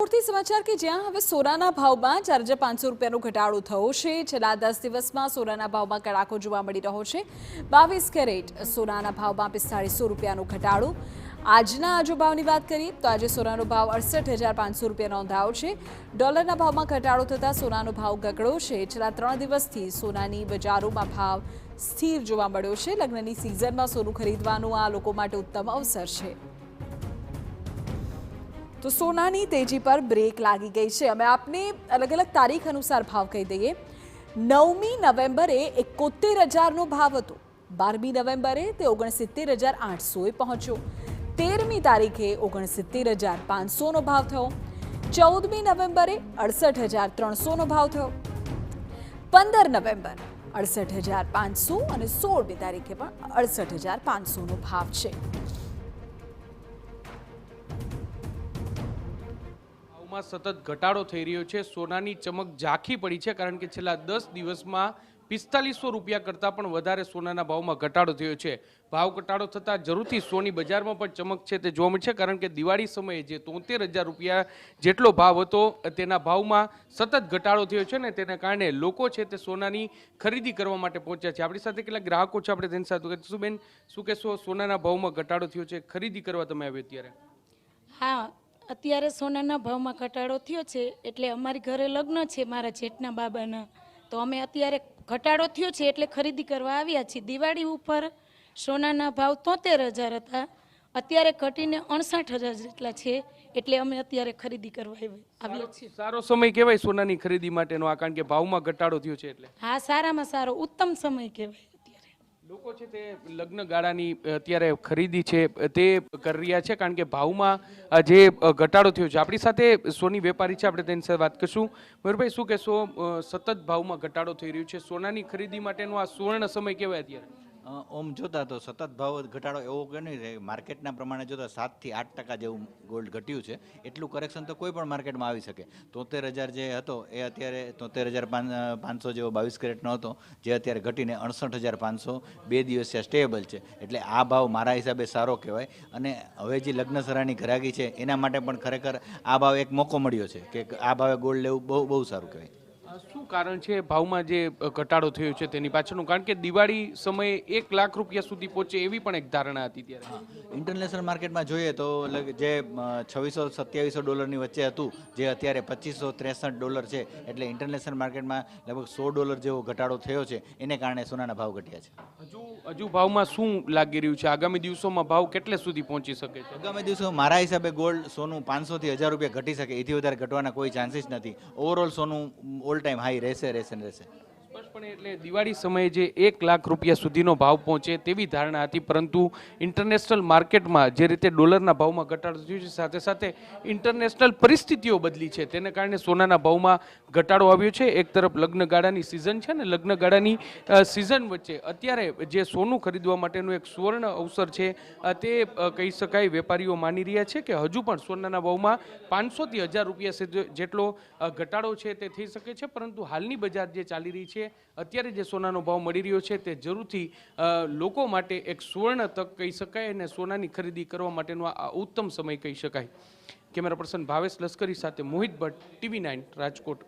રાજકોટથી સમાચાર કે જ્યાં હવે સોનાના ભાવમાં 4,500 રૂપિયાનો ઘટાડો થયો છે। છેલ્લા 10 દિવસમાં સોનાના ભાવમાં કડાકો જોવા મળી રહ્યો છે। 22 કેરેટ સોનાના ભાવમાં 4500 રૂપિયાનો ઘટાડો। આજના આજો ભાવની વાત કરીએ તો આજે સોનાનો ભાવ 68,500 રૂપિયા નોંધાયો છે। ડોલરના ભાવમાં ઘટાડો થતાં સોનાનો ભાવ ગગડ્યો છે। છેલ્લા 3 દિવસથી સોનાની બજારોમાં ભાવ સ્થિર જોવા મળ્યો છે। લગ્નની સિઝનમાં સોનું ખરીદવાનો આ લોકો માટે ઉત્તમ અવસર છે। तो सोनानी तेजी पर ब्रेक लागी गई है। अमे आपने अलग अलग तारीख अनुसार भाव कही दईए। 9મી नवेम्बरे 71,000 नो भाव हतो। 12મી नवेम्बरे ते 69,800 पहोंच्यो। 13મી तारीखे 69,500 नो भाव थयो। 14મી नवेम्बरे 68,300 नो भाव थयो। 15 नवेम्बर 68,500 અને 16મી तारीखे पण 68,500 नो भाव छे। સતત ઘટાડો થઈ રહ્યો છે। સોનાની ચમક ઝાંખી પડી છે કારણ કે છેલ્લા 10 દિવસમાં 4500 રૂપિયા કરતાં પણ વધારે સોનાના ભાવમાં ઘટાડો થયો છે। ભાવ ઘટાડો થતાં જરૂરથી સોની બજારમાં પણ ચમક છે તે જોવા મળશે કારણ કે દિવાળી સમયે જે 73,000 રૂપિયા જેટલો ભાવ હતો તેના ભાવમાં સતત ઘટાડો થયો છે ને તેને કારણે લોકો છે તે સોનાની ખરીદી કરવા માટે પહોંચ્યા છે। આપણી સાથે કેટલાક ગ્રાહકો છે, આપણે તેની સાથે કહીશું। બેન, શું કહેશો, સોનાના ભાવમાં ઘટાડો થયો છે, ખરીદી કરવા તમે આવ્યા ત્યારે? હા, અત્યારે સોનાના ભાવમાં ઘટાડો થયો છે એટલે અમારી ઘરે લગ્ન છે મારા જેઠના બાબાના, તો અમે અત્યારે ઘટાડો થયો છે એટલે ખરીદી કરવા આવ્યા છીએ। દિવાળી ઉપર સોનાના ભાવ 73,000 હતા, અત્યારે ઘટીને 59,000 જેટલા છે એટલે અમે અત્યારે ખરીદી કરવા આવ્યા છીએ। સારો સમય કહેવાય સોનાની ખરીદી માટેનો આ, કારણ કે ભાવમાં ઘટાડો થયો છે એટલે? હા, સારામાં સારો ઉત્તમ સમય કહેવાય। લોકો છે તે લગ્ન ગાળાની અત્યારે ખરીદી છે તે કરી રહ્યા છે કારણ કે ભાવમાં જે ઘટાડો થયો છે। આપણી સાથે સોની વેપારી છે, આપણે તેની સાથે વાત કરીશું। મયુરભાઈ, શું કહેશો, સતત ભાવમાં ઘટાડો થઈ રહ્યો છે, સોનાની ખરીદી માટેનો આ સુવર્ણ સમય કહેવાય અત્યારે? ઓમ જોતા તો સતત ભાવ ઘટાડો એવો કે નહીં રહે। માર્કેટના પ્રમાણે જોતા 7 થી 8% જેવું ગોલ્ડ ઘટ્યું છે। એટલું કરેક્શન તો કોઈ પણ માર્કેટમાં આવી શકે। 73,000 જે હતો એ અત્યારે 73,500 જેવો 22 કેરેટનો હતો, જે અત્યારે ઘટીને 68,500 2 દિવસથી સ્ટેબલ છે। એટલે આ ભાવ મારા હિસાબે સારો કહેવાય। અને હવે જે લગ્ન સરાની ઘરાકી છે એના માટે પણ ખરેખર આ ભાવ એક મોકો મળ્યો છે કે આ ભાવે ગોલ્ડ લેવું બહુ સારું કહેવાય। શું કારણ છે ભાવમાં જે ઘટાડો થયો છે તેની પાછળનું? કારણ કે દિવાળી સમયે 1 લાખ રૂપિયા સુધી પહોંચે એવી પણ એક ધારણા હતી ત્યારે। ઇન્ટરનેશનલ માર્કેટમાં જોઈએ તો જે $2600-2700 વચ્ચે હતું, જે અત્યારે $2563 છે, એટલે ઇન્ટરનેશનલ માર્કેટમાં લગભગ $100 જેવો ઘટાડો થયો છે। એને કારણે સોનાના ભાવ ઘટ્યા છે। હજુ ભાવમાં શું લાગી રહ્યું છે? આગામી દિવસોમાં ભાવ કેટલે સુધી પહોંચી શકે છે? આગામી દિવસોમાં મારા હિસાબે ગોલ્ડ સોનું 500 થી 1000 રૂપિયા ઘટી શકે, એથી વધારે ઘટવાના કોઈ ચાન્સીસ નથી। ઓવરઓલ સોનું ઓલ ટાઈમ હાઈ રહેશે। સ્પષ્ટપણે એટલે દિવાળી સમયે જે 1 લાખ રૂપિયા સુધીનો ભાવ પહોંચે તેવી ધારણા હતી, પરંતુ ઇન્ટરનેશનલ માર્કેટમાં જે રીતે ડોલરના ભાવમાં ઘટાડો થયો છે, સાથે સાથે ઇન્ટરનેશનલ પરિસ્થિતિઓ બદલી છે, તેને કારણે સોનાના ભાવમાં ઘટાડો આવ્યો છે। એક તરફ લગ્નગાળાની સિઝન છે ને, લગ્નગાળાની સિઝન વચ્ચે અત્યારે જે સોનું ખરીદવા માટેનું એક સુવર્ણ અવસર છે તે કહી શકાય। વેપારીઓ માની રહ્યા છે કે હજુ પણ સોનાના ભાવમાં 500 થી 1000 રૂપિયા જેટલો ઘટાડો છે તે થઈ શકે છે, પરંતુ હાલની બજાર જે ચાલી રહી છે, અત્યારે જે સોનાનો ભાવ મળી રહ્યો છે તે જરૂરથી લોકો માટે એક સુવર્ણ તક કહી શકાય અને સોનાની ખરીદી કરવા માટેનો આ ઉત્તમ સમય કહી શકાય। કેમેરા પર્સન ભાવેશ લશ્કરી સાથે મોહિત ભટ્ટ, TV9 રાજકોટ।